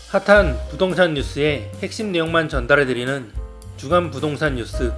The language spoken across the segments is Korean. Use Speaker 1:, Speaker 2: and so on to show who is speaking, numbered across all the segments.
Speaker 1: 핫한 부동산 뉴스의 핵심 내용만 전달해드리는 주간 부동산 뉴스.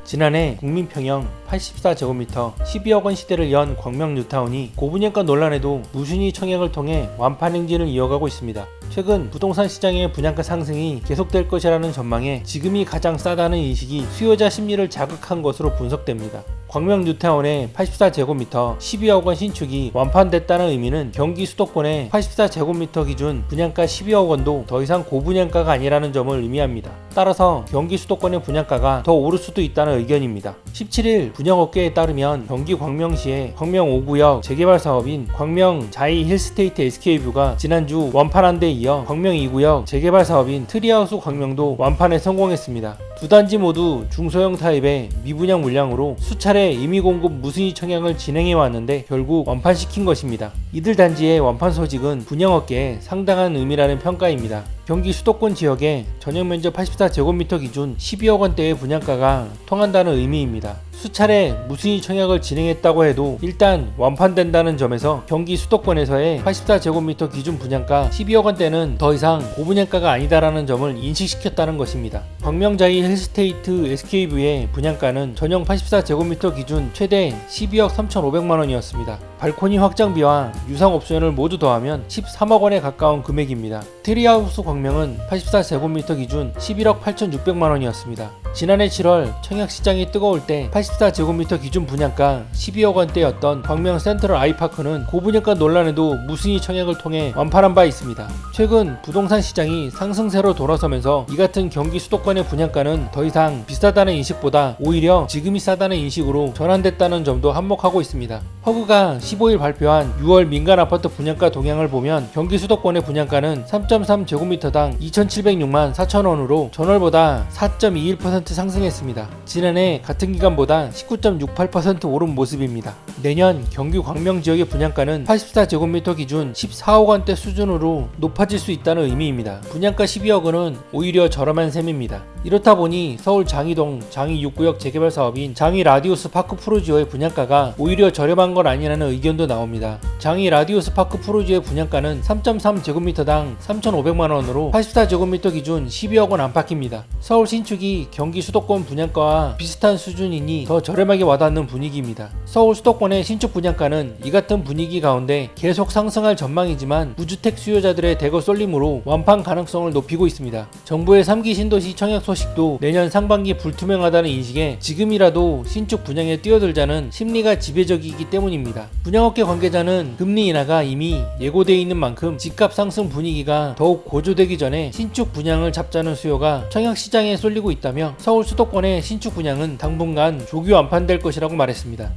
Speaker 1: 지난해 국민평형 84제곱미터 12억원 시대를 연 광명 뉴타운이 고분양가 논란에도 무순위 청약을 통해 완판 행진을 이어가고 있습니다. 최근 부동산 시장의 분양가 상승이 계속될 것이라는 전망에 지금이 가장 싸다는 인식이 수요자 심리를 자극한 것으로 분석됩니다. 광명 뉴타운의 84제곱미터 12억원 신축이 완판됐다는 의미는 경기 수도권의 84제곱미터 기준 분양가 12억원도 더 이상 고분양가가 아니라는 점을 의미합니다. 따라서 경기 수도권의 분양가가 더 오를 수도 있다는 의견입니다. 17일 분양업계에 따르면 경기 광명시의 광명 5구역 재개발 사업인 광명 자이 힐스테이트 SK뷰가 지난주 완판한 데 이어 광명 2구역 재개발 사업인 트리하우스 광명도 완판에 성공했습니다. 두 단지 모두 중소형 타입의 미분양 물량으로 수차례 임의공급 무순위 청약을 진행해 왔는데 결국 완판시킨 것입니다. 이들 단지의 완판 소식은 분양업계에 상당한 의미라는 평가입니다. 경기 수도권 지역의 전용면적 84제곱미터 기준 12억원대의 분양가가 통한다는 의미입니다. 수차례 무순위 청약을 진행했다고 해도 일단 완판된다는 점에서 경기 수도권에서의 84제곱미터 기준 분양가 12억원대는 더 이상 고분양가가 아니다라는 점을 인식시켰다는 것입니다. 광명자이 힐스테이트 SK뷰의 분양가는 전용 84제곱미터 기준 최대 12억 3,500만원이었습니다. 발코니 확장비와 유상 옵션을 모두 더하면 13억원에 가까운 금액입니다. 트리하우스 광명은 84제곱미터 기준 11억 8,600만원이었습니다. 지난해 7월 청약시장이 뜨거울 때 84제곱미터 기준 분양가 12억원대였던 광명 센트럴 아이파크는 고분양가 논란에도 무순위 청약을 통해 완판한 바 있습니다. 최근 부동산 시장이 상승세로 돌아서면서 이 같은 경기 수도권의 분양가는 더 이상 비싸다는 인식보다 오히려 지금이 싸다는 인식으로 전환됐다는 점도 한몫하고 있습니다. 허그가 15일 발표한 6월 민간 아파트 분양가 동향을 보면 경기 수도권의 분양가는 3.3제곱미터당 2,706만 4천원으로 전월보다 4.21% 상승했습니다. 지난해 같은 기간보다 19.68% 오른 모습입니다. 내년 경기 광명 지역의 분양가는 84제곱미터 기준 14억원대 수준으로 높아질 수 있다는 의미입니다. 분양가 12억원은 오히려 저렴한 셈입니다. 이렇다 보니 서울 장이동 장이 6구역 재개발 사업인 장이 라디우스 파크 프루지오의 분양가가 오히려 저렴한 건 아니라는 의견도 나옵니다. 장이 라디우스 파크 프루지오의 분양가는 3.3제곱미터당 3,500만원으로 84제곱미터 기준 12억원 안팎입니다. 서울 신축이 경기 수도권 분양가와 비슷한 수준이니 더 저렴하게 와닿는 분위기입니다. 서울 수도권의 신축 분양가는 이 같은 분위기 가운데 계속 상승할 전망이지만 무주택 수요자들의 대거 쏠림으로 완판 가능성을 높이고 있습니다. 정부의 3기 신도시 청약 소식도 내년 상반기 불투명하다는 인식에 지금이라도 신축 분양에 뛰어들자는 심리가 지배적이기 때문입니다. 분양업계 관계자는 금리 인하가 이미 예고되어 있는 만큼 집값 상승 분위기가 더욱 고조되기 전에 신축 분양을 잡자는 수요가 청약 시장에 쏠리고 있다며 서울 수도권의 신축 분양은 당분간 조기 완판될 것이라고 말했습니다.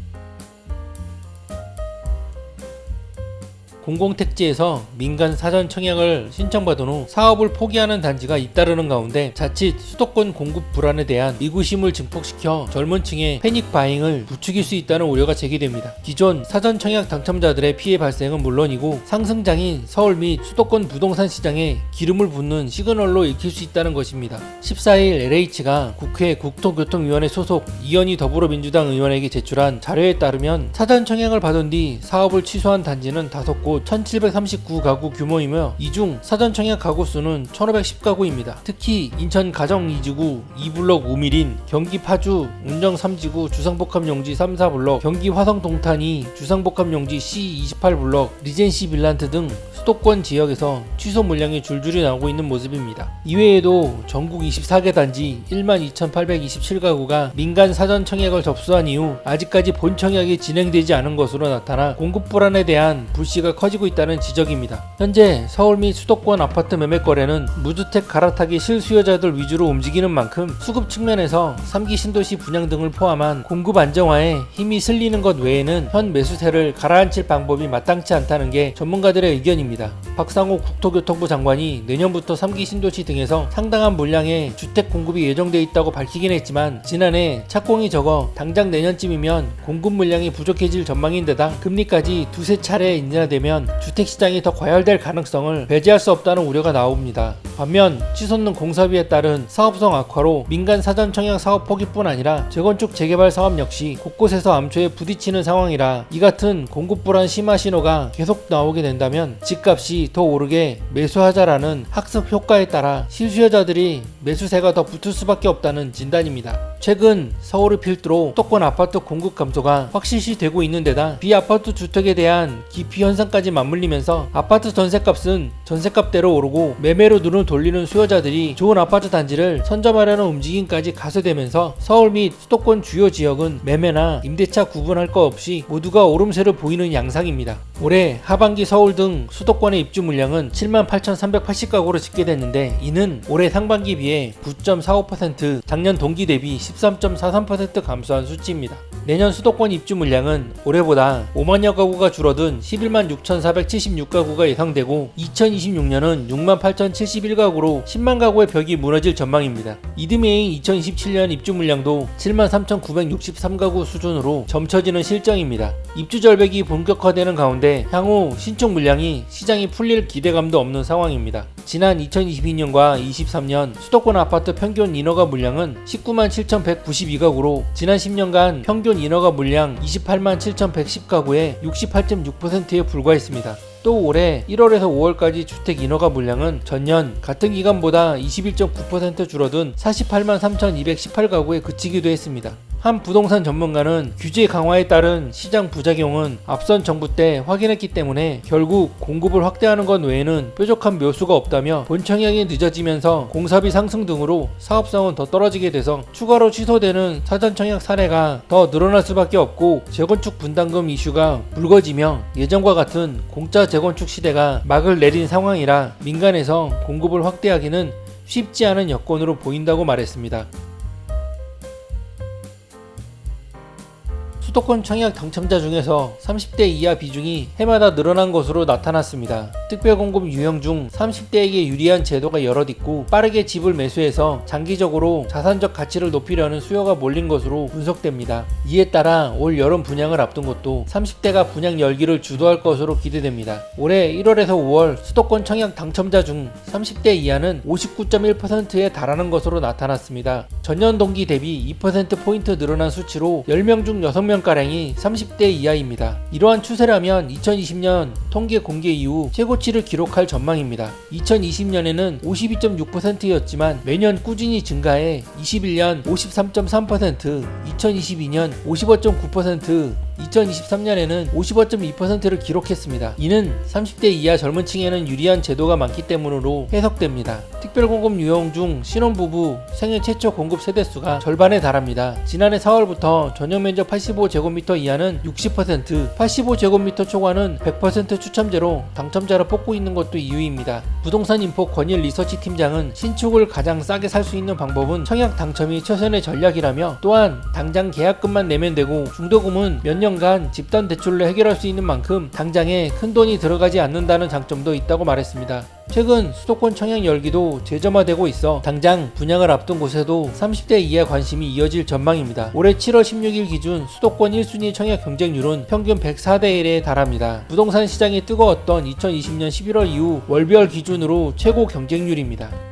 Speaker 1: 공공택지에서 민간 사전 청약을 신청받은 후 사업을 포기하는 단지가 잇따르는 가운데 자칫 수도권 공급 불안에 대한 미구심을 증폭시켜 젊은 층의 패닉 바잉을 부추길 수 있다는 우려가 제기됩니다. 기존 사전 청약 당첨자들의 피해 발생은 물론이고 상승장인 서울 및 수도권 부동산 시장에 기름을 붓는 시그널로 읽힐 수 있다는 것입니다. 14일 LH가 국회 국토교통위원회 소속 이현희 더불어민주당 의원에게 제출한 자료에 따르면 사전 청약을 받은 뒤 사업을 취소한 단지는 5곳 1739가구 규모이며 이 중 사전 청약 가구 수는 1510가구입니다. 특히 인천 가정 2지구 2블럭 우밀인, 경기 파주 운정 3지구 주상복합용지 3, 4블럭, 경기 화성 동탄이 주상복합용지 C28블럭, 리젠시 빌란트 등 수도권 지역에서 취소 물량이 줄줄이 나오고 있는 모습입니다. 이외에도 전국 24개 단지 12,827가구가 민간 사전 청약을 접수한 이후 아직까지 본 청약이 진행되지 않은 것으로 나타나 공급 불안에 대한 불씨가 커지고 있다는 지적입니다. 현재 서울 및 수도권 아파트 매매 거래는 무주택 갈아타기 실수요자들 위주로 움직이는 만큼 수급 측면에서 3기 신도시 분양 등을 포함한 공급 안정화에 힘이 실리는 것 외에는 현 매수세를 가라앉힐 방법이 마땅치 않다는 게 전문가들의 의견입니다. 문제입니다. 박상호 국토교통부 장관이 내년부터 3기 신도시 등에서 상당한 물량의 주택 공급이 예정돼 있다고 밝히긴 했지만 지난해 착공이 적어 당장 내년쯤이면 공급 물량이 부족해질 전망인데다 금리까지 두세 차례 인하되면 주택시장이 더 과열될 가능성을 배제할 수 없다는 우려가 나옵니다. 반면 치솟는 공사비에 따른 사업성 악화로 민간 사전 청약 사업 포기뿐 아니라 재건축 재개발 사업 역시 곳곳에서 암초에 부딪히는 상황이라 이 같은 공급 불안 심화 신호가 계속 나오게 된다면 집값이 더 오르게 매수하자라는 학습 효과에 따라 실수요자들이 매수세가 더 붙을 수밖에 없다는 진단입니다. 최근 서울을 필두로 수도권 아파트 공급 감소가 확실시되고 있는 데다 비아파트 주택에 대한 기피 현상까지 맞물리면서 아파트 전세값은 전세값대로 오르고 매매로 눈을 돌리는 수요자들이 좋은 아파트 단지를 선점하려는 움직임까지 가세되면서 서울 및 수도권 주요 지역은 매매나 임대차 구분할 것 없이 모두가 오름세를 보이는 양상입니다. 올해 하반기 서울 등 수도권의 입주 물량은 78,380가구로 집계됐는데 이는 올해 상반기 비해 9.45%, 작년 동기 대비 13.43% 감소한 수치입니다. 내년 수도권 입주 물량은 올해보다 5만여 가구가 줄어든 11만 6,476가구가 예상되고 2026년은 6만 8,071가구로 10만 가구의 벽이 무너질 전망입니다. 이듬해인 2027년 입주 물량도 7만 3,963가구 수준으로 점쳐지는 실정입니다. 입주 절벽이 본격화되는 가운데 향후 신축 물량이 시장이 풀릴 기대감도 없는 상황입니다. 지난 2022년과 23년 수도권 아파트 평균 인허가 물량은 19만 7,192가구로 지난 10년간 평균 인허가 물량 28만 7,110가구의 68.6%에 불과했습니다. 또 올해 1월에서 5월까지 주택 인허가 물량은 전년 같은 기간보다 21.9% 줄어든 48만 3,218가구에 그치기도 했습니다. 한 부동산 전문가는 규제 강화에 따른 시장 부작용은 앞선 정부 때 확인했기 때문에 결국 공급을 확대하는 것 외에는 뾰족한 묘수가 없다며 본청약이 늦어지면서 공사비 상승 등으로 사업성은 더 떨어지게 돼서 추가로 취소되는 사전청약 사례가 더 늘어날 수밖에 없고 재건축 분담금 이슈가 불거지며 예전과 같은 공짜 재건축 시대가 막을 내린 상황이라 민간에서 공급을 확대하기는 쉽지 않은 여건으로 보인다고 말했습니다. 수도권 청약 당첨자 중에서 30대 이하 비중이 해마다 늘어난 것으로 나타났습니다. 특별공급 유형 중 30대에게 유리한 제도가 여럿 있고 빠르게 집을 매수해서 장기적으로 자산적 가치를 높이려는 수요가 몰린 것으로 분석됩니다. 이에 따라 올 여름 분양을 앞둔 것도 30대가 분양 열기를 주도할 것으로 기대됩니다. 올해 1월에서 5월 수도권 청약 당첨자 중 30대 이하는 59.1%에 달하는 것으로 나타났습니다. 전년 동기 대비 2%포인트 늘어난 수치로 10명 중 6명가량이 30대 이하입니다. 이러한 추세라면 2020년 통계 공개 이후 최고치를 기록할 전망입니다. 2020년에는 52.6%였지만 매년 꾸준히 증가해 21년 53.3%, 2022년 55.9%, 2023년에는 55.2%를 기록했습니다. 이는 30대 이하 젊은 층에는 유리한 제도가 많기 때문으로 해석됩니다. 특별공급 유형 중 신혼부부 생애 최초 공급 세대수가 절반에 달합니다. 지난해 4월부터 전용면적 85제곱미터 이하는 60%, 85제곱미터 초과는 100% 추첨제로 당첨자를 뽑고 있는 것도 이유입니다. 부동산 인포 권일 리서치 팀장은 신축을 가장 싸게 살 수 있는 방법은 청약 당첨이 최선의 전략이라며 또한 당장 계약금만 내면 되고 중도금은 몇 년간 집단 대출로 해결할 수 있는 만큼 당장에 큰 돈이 들어가지 않는다는 장점도 있다고 말했습니다. 최근 수도권 청약 열기도 재점화되고 있어 당장 분양을 앞둔 곳에도 30대 이하 관심이 이어질 전망입니다. 올해 7월 16일 기준 수도권 1순위 청약 경쟁률은 평균 104대 1에 달합니다. 부동산 시장이 뜨거웠던 2020년 11월 이후 월별 기준으로 최고 경쟁률입니다.